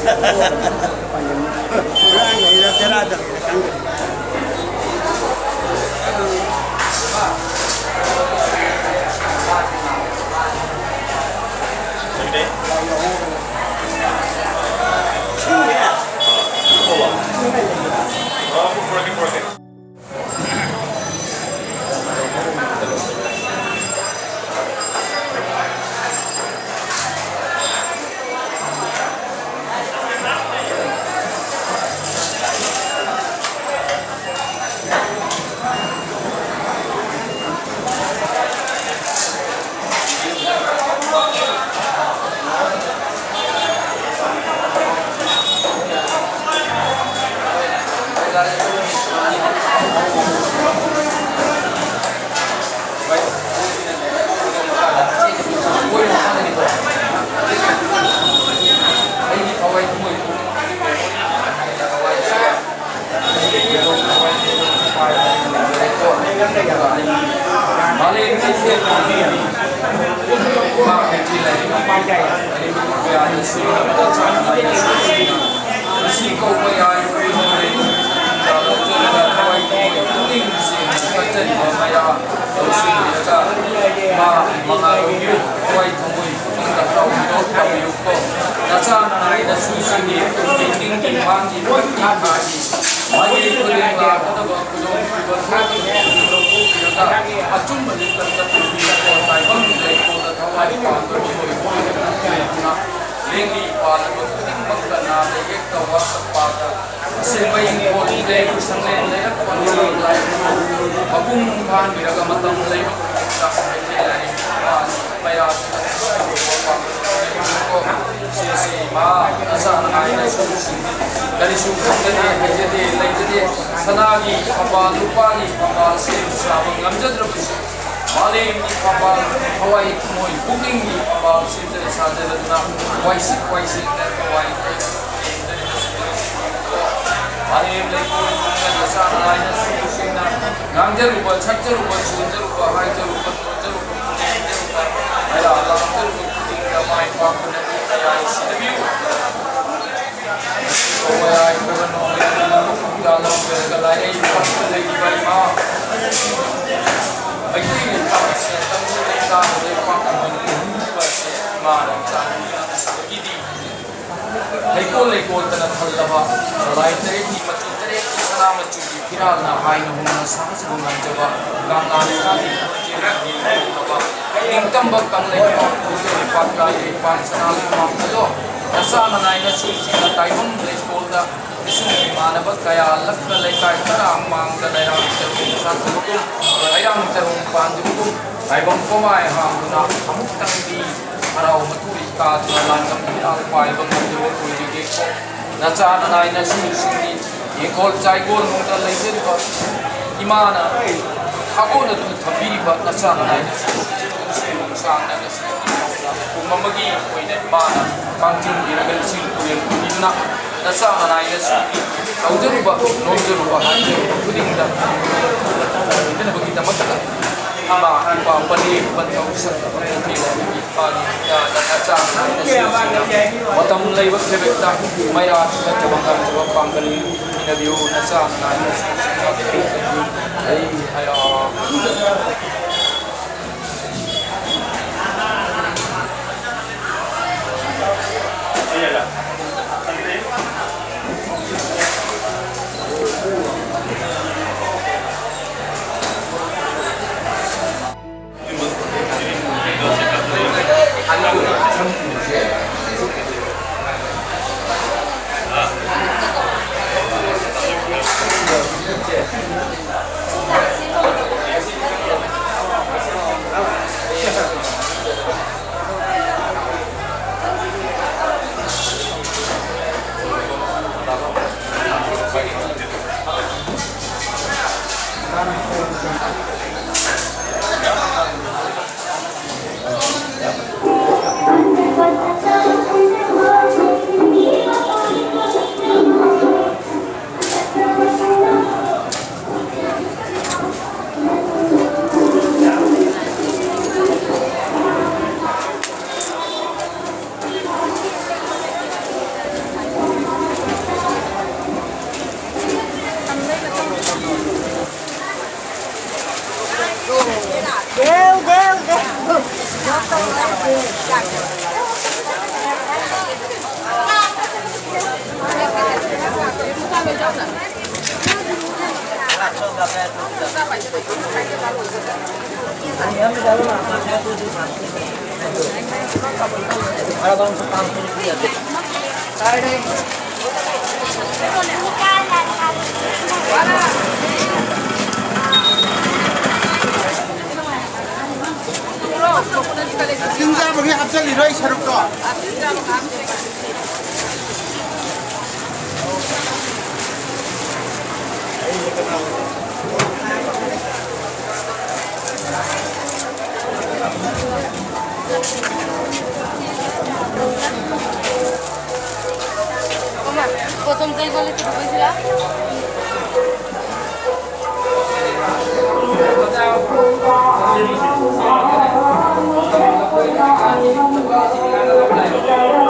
Kurang ini terada kan. Dari suku jadi sanagi kapal lupani kapal sim sama ngamjad rebus malim di kapal Hawaii moi booking di kapal sim dari saja na waisik dan Hawaii malim lagi dengan sana lainnya suku sina ngamjad rupa cakjar rupa sunjar rupa hajar rupa tunjar rupa munjar rupa ada Allah rupa tinggal main pakai dari situ Kaya ito ba nung dalam bergalaya ipat lagi ba ma ay ito tapos tapos sa ay pangkaman ba si ma sa gidi ay ko tanat halawa right there di matutare salamat chuti kiral na hay no hum sa sa bungan jaba gangan na di ba ingkam bag kang lay ko ipat ka ipat sa nalang mga Nasaan na susi na tayo Lesbolda Isung manabag kaya alak na laikay tarang mga dalayang terung sa tutum dalayang terung pandutum ay bang kumay hanguna amuk tang di araw matulis ka tulan ng pinakapay bang mandurong kujigay ko nasaan na susi ni ikol chay gol mong dalay din ba imana ako na tutabiri ba nasaan na susi mong saan na nasi kumamagi ko ina mana pangting diragal sil kuyen ina nasa manay suki kaujaruba nojaruba hanje kudinda ina bagita mataka ama ipa pani bantau sa pagkakita ipani ya nasa manay matam laiwag sebekta maya sa jabangkan jabang panggali inadiyo nasa manay ay hayo 등자분이 갑자기 이러이 새롭고. প্রথম যেই বলে কি বলছিলা Thank you.